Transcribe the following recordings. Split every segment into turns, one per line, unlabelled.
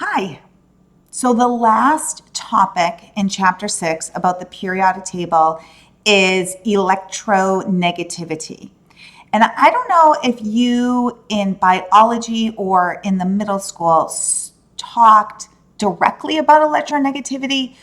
Hi. So the last topic in chapter 6 about the periodic table is electronegativity. And I don't know if you in biology or in the middle school talked directly about electronegativity,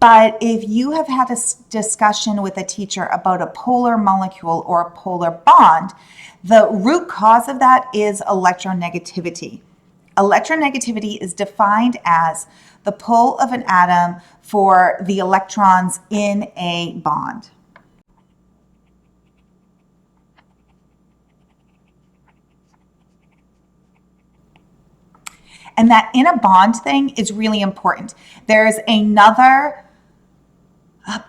but if you have had a discussion with a teacher about a polar molecule or a polar bond, the root cause of that is electronegativity. Electronegativity is defined as the pull of an atom for the electrons in a bond. And that in a bond thing is really important. There's another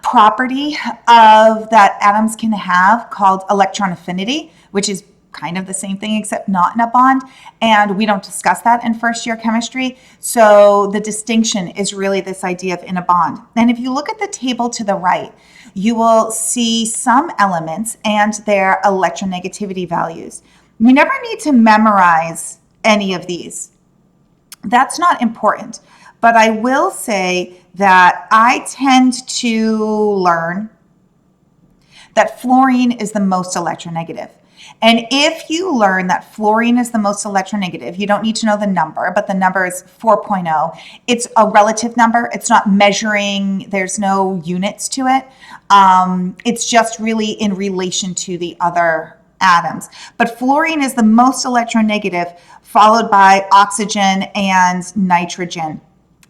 property of that atoms can have called electron affinity, which is kind of the same thing except not in a bond, and we don't discuss that in first year chemistry. So the distinction is really this idea of in a bond. And if you look at the table to the right, you will see some elements and their electronegativity values. You never need to memorize any of these. That's not important, but I will say that I tend to learn that fluorine is the most electronegative. And if you learn that fluorine is the most electronegative, you don't need to know the number, but the number is 4.0. It's a relative number. It's not measuring, there's no units to it. It's just really in relation to the other atoms. But fluorine is the most electronegative, followed by oxygen and nitrogen.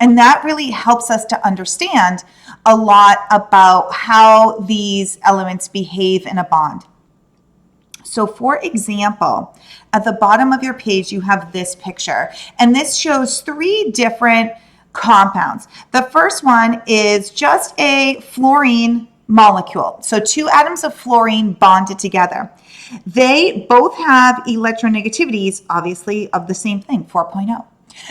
And that really helps us to understand a lot about how these elements behave in a bond. So for example, at the bottom of your page, you have this picture, and this shows 3 different compounds. The first one is just a fluorine molecule. So 2 atoms of fluorine bonded together. They both have electronegativities, obviously, of the same thing, 4.0.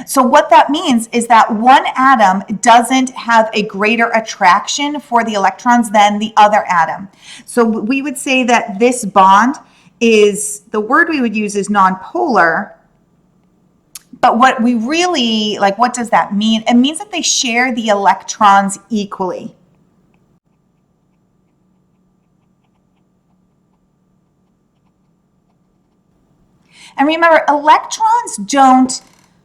So what that means is that one atom doesn't have a greater attraction for the electrons than the other atom. So we would say that this bond is, the word we would use is nonpolar, but what we really, what does that mean? It means that they share the electrons equally. And remember, electrons don't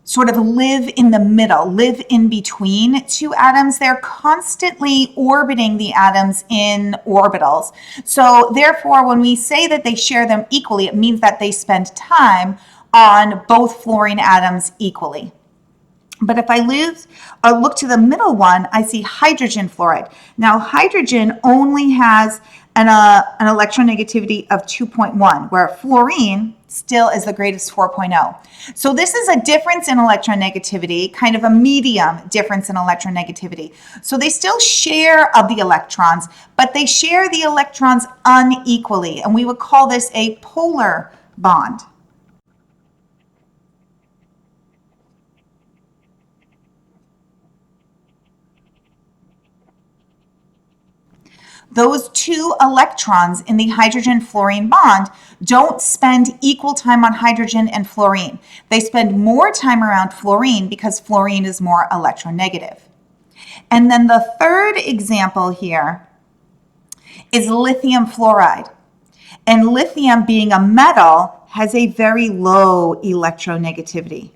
sort of live in the middle, live in between 2 atoms. They're constantly orbiting the atoms in orbitals. So therefore, when we say that they share them equally, it means that they spend time on both fluorine atoms equally. But if I look to the middle one, I see hydrogen fluoride. Now, hydrogen only has an electronegativity of 2.1, where fluorine still is the greatest, 4.0. So this is a difference in electronegativity, kind of a medium difference in electronegativity. So they still share of the electrons, but they share the electrons unequally, and we would call this a polar bond. Those 2 electrons in the hydrogen-fluorine bond don't spend equal time on hydrogen and fluorine. They spend more time around fluorine because fluorine is more electronegative. And then the third example here is lithium fluoride. And lithium, being a metal, has a very low electronegativity.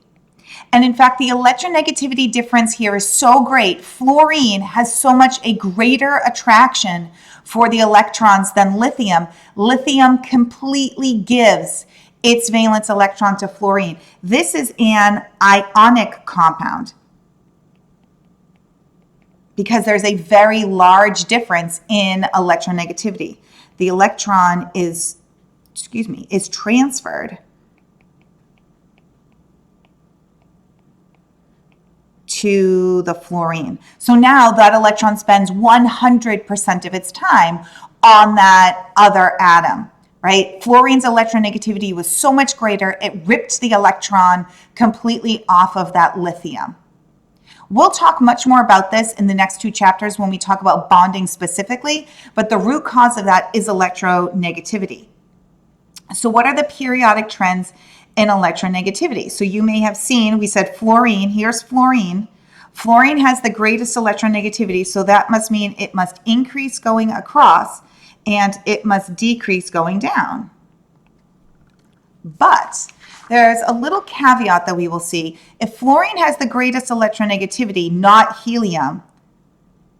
And in fact, the electronegativity difference here is so great. Fluorine has so much a greater attraction for the electrons than lithium. Lithium completely gives its valence electron to fluorine. This is an ionic compound because there's a very large difference in electronegativity. The electron is transferred to the fluorine. So now that electron spends 100% of its time on that other atom, right? Fluorine's electronegativity was so much greater, it ripped the electron completely off of that lithium. We'll talk much more about this in the next 2 chapters when we talk about bonding specifically, but the root cause of that is electronegativity. So what are the periodic trends in electronegativity. So you may have seen, we said fluorine, here's fluorine. Fluorine has the greatest electronegativity, so that must mean it must increase going across and it must decrease going down. But there's a little caveat that we will see. If fluorine has the greatest electronegativity, not helium,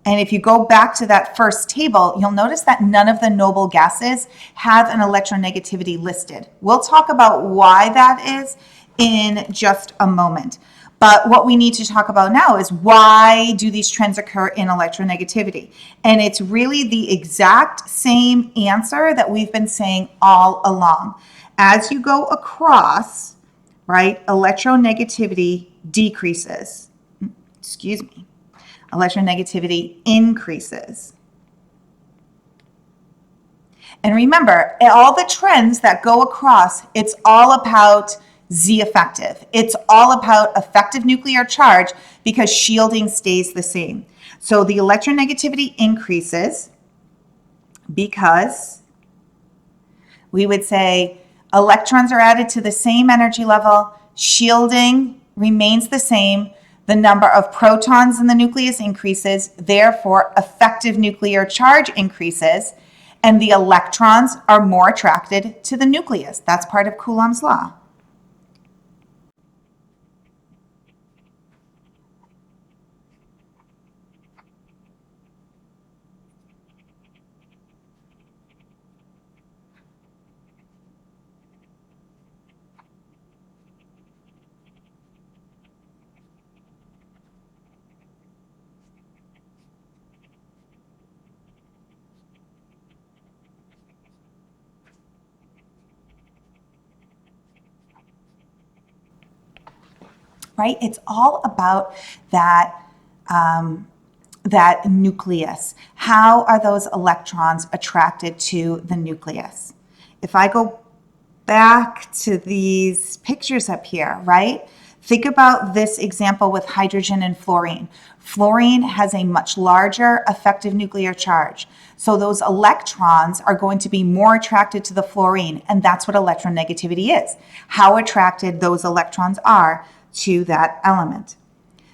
and if you go back to that first table, you'll notice that none of the noble gases have an electronegativity listed. We'll talk about why that is in just a moment. But what we need to talk about now is why do these trends occur in electronegativity? And it's really the exact same answer that we've been saying all along. As you go across, right, electronegativity decreases. Excuse me. Electronegativity increases. And remember, all the trends that go across, it's all about Z effective. It's all about effective nuclear charge because shielding stays the same. So the electronegativity increases because we would say electrons are added to the same energy level, shielding remains the same, the number of protons in the nucleus increases, therefore effective nuclear charge increases, and the electrons are more attracted to the nucleus. That's part of Coulomb's law. Right? It's all about that, that nucleus. How are those electrons attracted to the nucleus? If I go back to these pictures up here, right? Think about this example with hydrogen and fluorine. Fluorine has a much larger effective nuclear charge. So those electrons are going to be more attracted to the fluorine, and that's what electronegativity is. How attracted those electrons are to that element.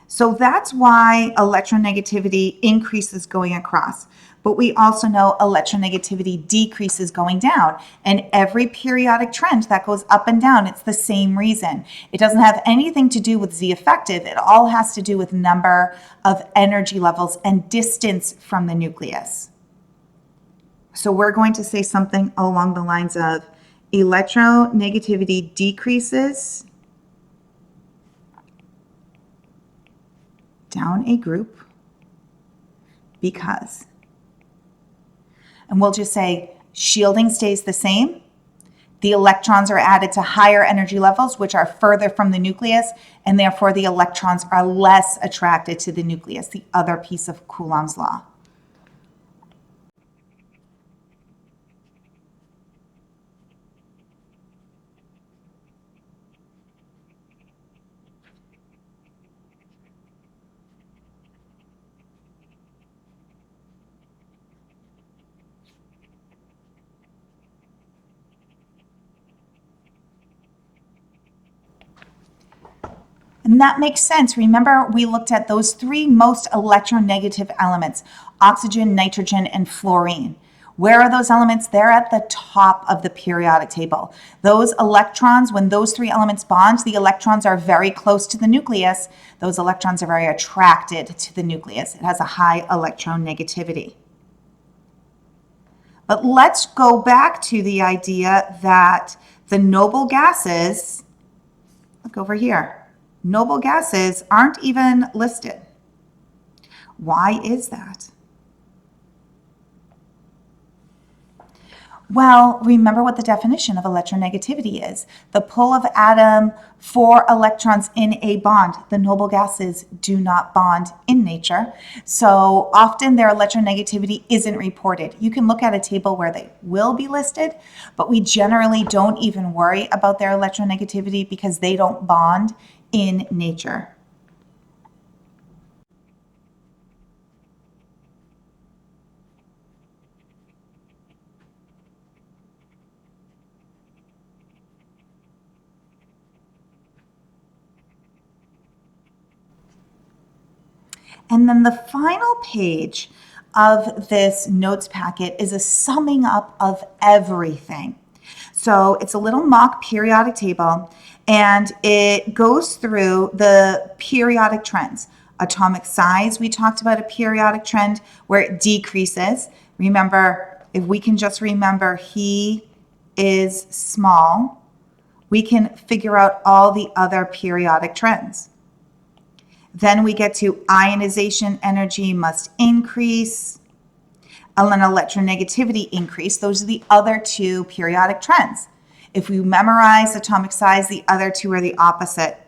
So that's why electronegativity increases going across. But we also know electronegativity decreases going down. And every periodic trend that goes up and down, it's the same reason. It doesn't have anything to do with Z effective. It all has to do with number of energy levels and distance from the nucleus. So we're going to say something along the lines of electronegativity decreases down a group because, and we'll just say shielding stays the same. The electrons are added to higher energy levels, which are further from the nucleus, and therefore the electrons are less attracted to the nucleus, the other piece of Coulomb's law. And that makes sense. Remember, we looked at those three most electronegative elements, oxygen, nitrogen, and fluorine. Where are those elements? They're at the top of the periodic table. Those electrons, when those three elements bond, the electrons are very close to the nucleus. Those electrons are very attracted to the nucleus. It has a high electronegativity. But let's go back to the idea that the noble gases, look over here, noble gases aren't even listed. Why is that? Well, remember what the definition of electronegativity is. The pull of atom for electrons in a bond. The noble gases do not bond in nature. So often their electronegativity isn't reported. You can look at a table where they will be listed, but we generally don't even worry about their electronegativity because they don't bond in nature. And then the final page of this notes packet is a summing up of everything. So it's a little mock periodic table, and it goes through the periodic trends. Atomic size, we talked about a periodic trend where it decreases. Remember, if we can just remember he is small, we can figure out all the other periodic trends. Then we get to ionization energy must increase, and then electronegativity increase. Those are the other two periodic trends. If we memorize atomic size, the other two are the opposite.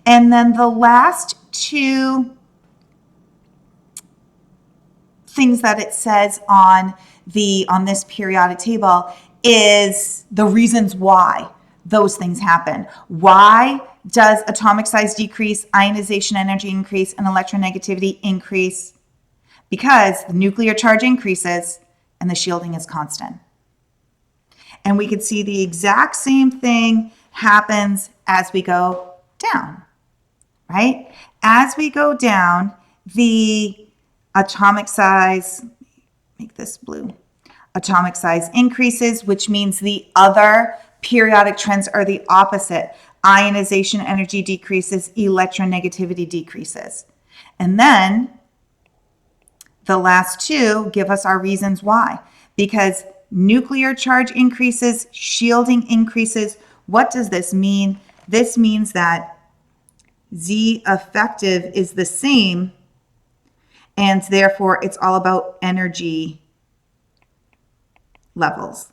And then the last two things that it says on this periodic table is the reasons why those things happen. Why does atomic size decrease, ionization energy increase, and electronegativity increase? Because the nuclear charge increases and the shielding is constant. And we could see the exact same thing happens as we go down, right? As we go down, the atomic size, make this blue, atomic size increases, which means the other periodic trends are the opposite. Ionization energy decreases, electronegativity decreases. And then the last two give us our reasons why. Because nuclear charge increases, shielding increases. What does this mean? This means that Z effective is the same, and therefore it's all about energy levels.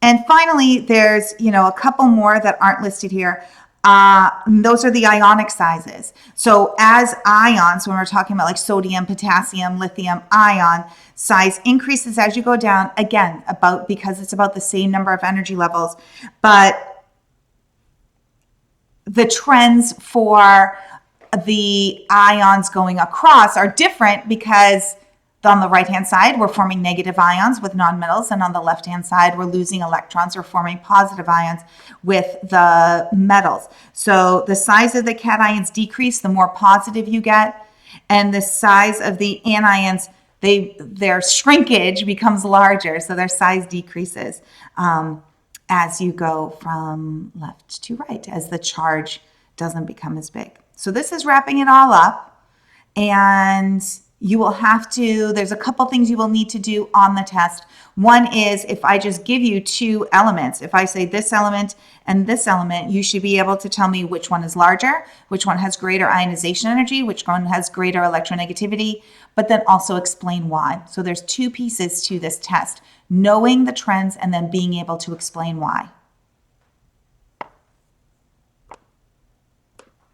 And finally, there's, a couple more that aren't listed here. Those are the ionic sizes. So as ions, when we're talking about like sodium, potassium, lithium, ion size increases as you go down, again, because it's about the same number of energy levels. But the trends for the ions going across are different because on the right-hand side, we're forming negative ions with nonmetals, and on the left-hand side, we're losing electrons. We're forming positive ions with the metals. So the size of the cations decrease, the more positive you get, and the size of the anions, their shrinkage becomes larger, so their size decreases as you go from left to right, as the charge doesn't become as big. So this is wrapping it all up, and you will have to, there's a couple things you will need to do on the test. One is if I just give you two elements, if I say this element and this element, you should be able to tell me which one is larger, which one has greater ionization energy, which one has greater electronegativity, but then also explain why. So there's two pieces to this test, knowing the trends and then being able to explain why.